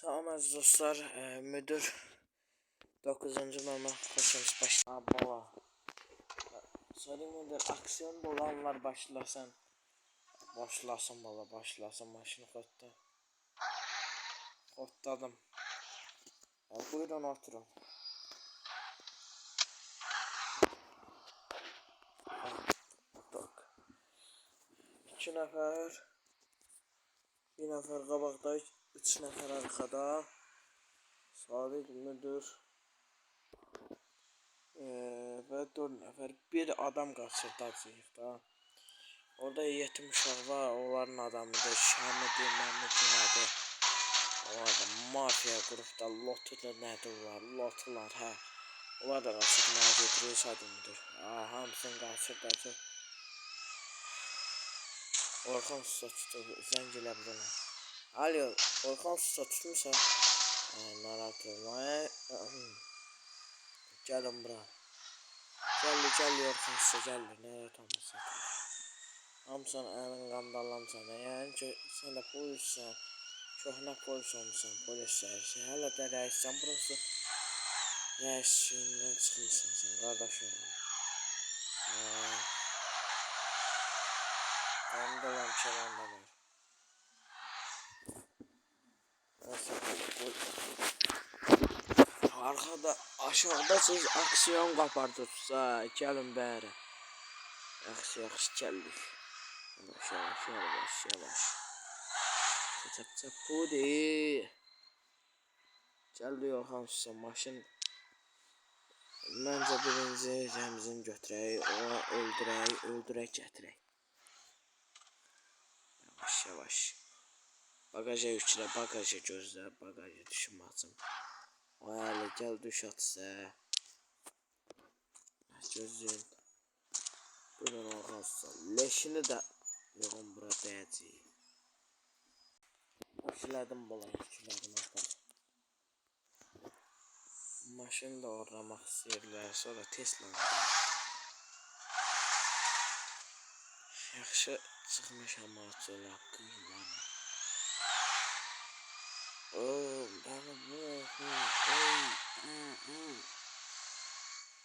Tamam aziz dostlar, müdür 9. bölüme hoş başla bala. Söyleyeyim müdür, aksiyon dolanlar başlasın. Başlasın bala, başlasın, maşını kodladım. Buyurun oturun. Bak. 2 nefer, 1 nefer qabaqda, 3 nefer arkada. Sadiq müdür ve 4 nefer, bir adam kaçırdacağıq da. Orada yetim uşaq var, onların adamıdır, Şəhmədi, Məhmədi nədir? O adam mafiya qrupda lotuda nədir var, lotular hə. Onlar da qaçır, mənə getirir sadımdır. Hamısını qaçır. Orxan susa tutub, zəng elə bilirəm. Alo, Orxan susa tutmuşsa? Narahat olma. Gəlin bura. Gəl Orxan susa, gəl, narahat olmasın. Hamısan əlin qandallamsan, yəni ki, sən də polissən, köhnə polis olmuşsan, polis rəisi, hələ də rəissən, burası rəisliyindən çıxmışsan sən, qardaşım. Qandalam kəlan da var. Arxada, aşağıda siz aksiyon qapardıqsa, gəlin bəri. Yaxşı, gəldik. Yavaş. Çap pudi. Gəldi Orxan susa, maşın. Məncə birinci rəmzini götürək, onu öldürək, gətirək. Yavaş. Bagaja yüklə, bagaja gözlə, bagaja düşünməcəm. O hələ gəl düş atsa. Gözün. Buyurun Orxan susa, leşini də yoğun bura dəyəcək. Yüklədim bala, yüklədim artıq. Maşını da orlamaq istəyirlər, sonra Tesla aldım. Yaxşı çıxmışam açılı haqqım var.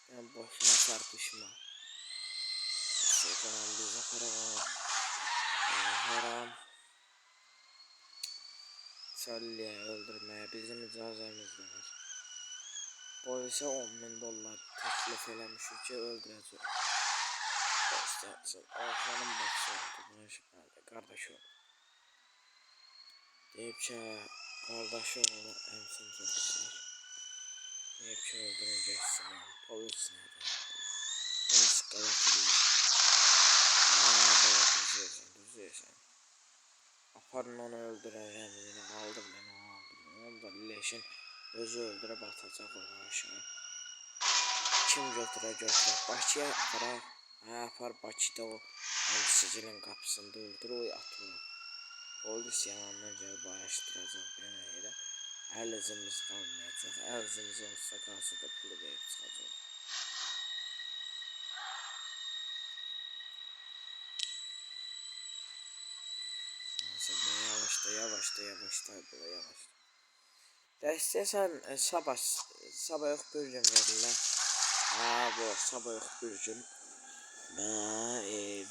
Ben boşuna tartışma. Şeytanım bize haram. Salliye öldürmeye bizim icazemiz de var. Polise $10.000 teklif eləmiş ki öldürəcək. Göstərsin. Orxanın başı oldu. Buna şübhəli. Qardaşı oldu. Deyib ki qardaşı oğlu əmsin çox istəyir. Deyib ki öldürəcəksin. Polis nədir? Polis qələt edir. Düzəysən. Aparın onu öldürərəm. Aldım ben onu aldım. Onu da leşin özü öldürüb atacaq onu aşağı. Kim götürə. Bakıya aparaq. Apar Bakıda o sicilin qapısında öldür, o atır. Polis yanından gəlib araşdıracaq belə elə. Əlizimiz qalmayacaq. Əlizimiz olsa qalsa da pulu verib çıxacaq. Yavaşda. İstəyirsən sabah yox bir gün verirlər. Bu sabah yox bir gün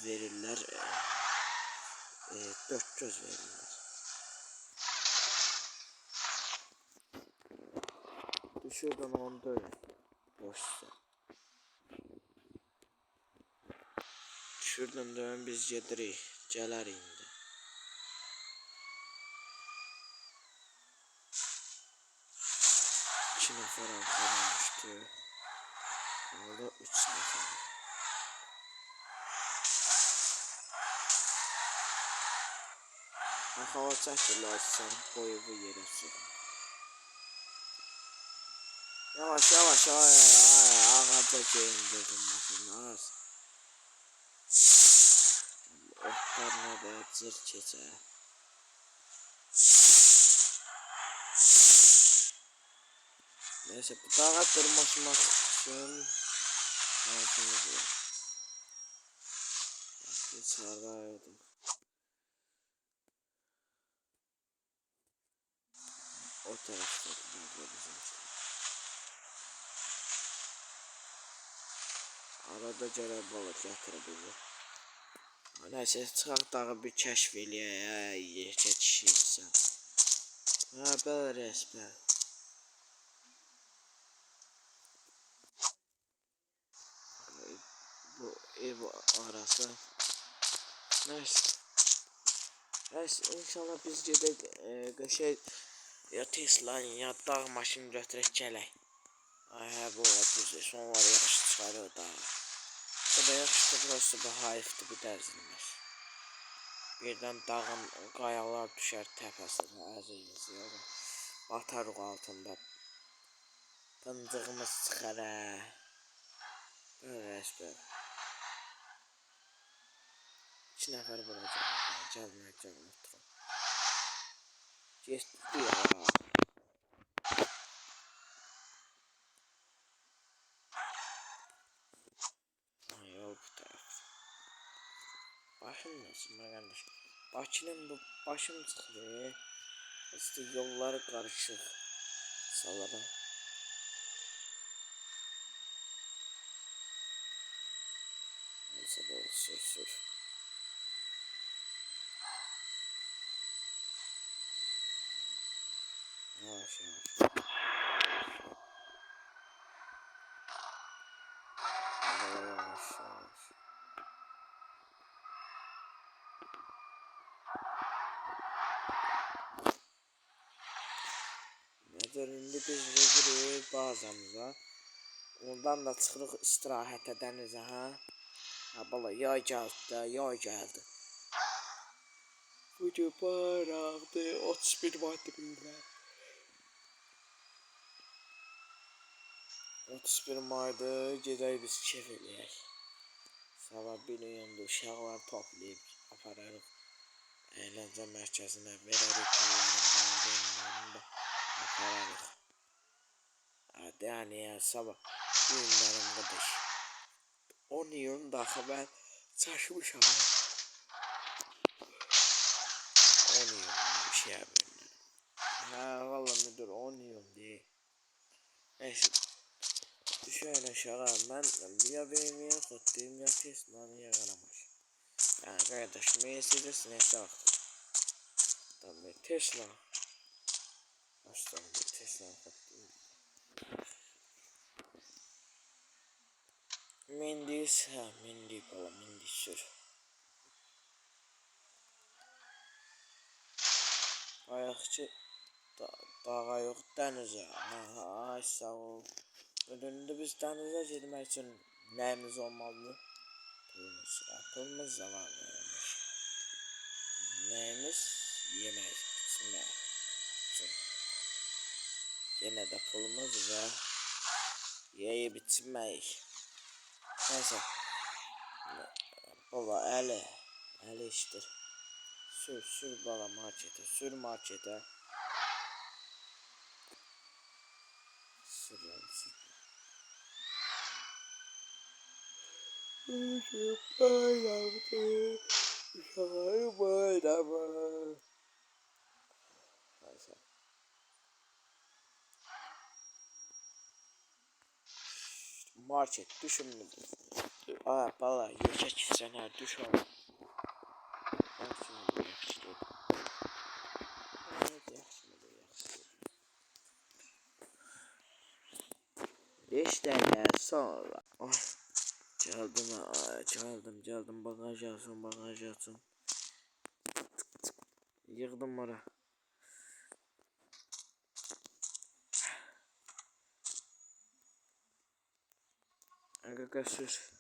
verirlər. 4 göz verirlər. Düşürdən onu döyün. Boşsa. Düşürdən döyün biz gedirik. Gələr indi. İki nefer arkadan düştü. Orada 3 nefer. Hava çəkirlər sən boyu yerə sür. Yavaş ağaca geyindirdim maşını az. Otlar nədə cır keçə. Neyse bu dağa tırmanmak için şansımız var. Dışarıdaydım. o tarafta burada bizim. Arada gəlib balık yatırı bizi. Neyse çıxaq dağı bir kəşf eləyək, yekə kişi insan. Ha belə resmen. Bu ev arası. Neyse. Neyse inşallah biz gedək şey ya Tesla'nın ya dağ maşını götürək gələk. Ay bu düzdür. Sonları yaxşı çıxarır da. Bu da yaxşıdır, burası bu hayıfdır, bir dərzilmez. Birdən dağın qayalar düşər təpəsinə, əzəyimiz yox. Batarıq altında. Pıncığımız çıxar hə. Böyle resmen. 2 nəfər vuracaq. Gəlməyəcək oturum. Getdi ya. Yol bu taraf. Başım nasıl kardeş? Bakının bu başım çıxır. İşte yolları karışık. Salara. Neyse böyle sür. Yavaş. Yavaş. Nedirinde biz gidirik bazamıza. Ondan da çıxırıq istirahətə dənizə, ha? Ha bala yay gəldi. Bugün bayraqdı, 31 maddə bilirlər. 31 mayda gedək biz kef eləyək. Sabah bir yanda uşaqlar toplayıb apararıq. Əyləncə mərkəzinə verərik onların da apararıq. Yəni sabah düğünlərim qardaş. 10 iyun daxı mən çaşmışam. 10 iyun bir şey bilmirəm. Hə valla müdür 10 iyun deyil. Neyse. Düşəyin aşağı mən ya BMW xotdayım ya Tesla'nı yaqalamış. Yəni qardaş Mercedes neyse baxdı. Tabii Tesla. Başdan bir Tesla'nı xotdayım. Mendi bala mendi sür. Ayaqçı dağa yox dənizə. Ay sağ ol. Ödünde biz dənizə getmək üçün nəyimiz olmalı? Pulumuz da var vermiş. Nəyimiz? Yemək içmək üçün. Yenə də pulumuz və yeyib içmək. Neyse. Baba əli işdir. Sür bala markete. Sür markete. Sür. Bayramı. Neyse. Market düşünmüyorum. Aa bala yekə kisənə düş ol. İşte ya sonra. Oh, çaldım bagaj alsın. Yığdım oraya. Aga sür.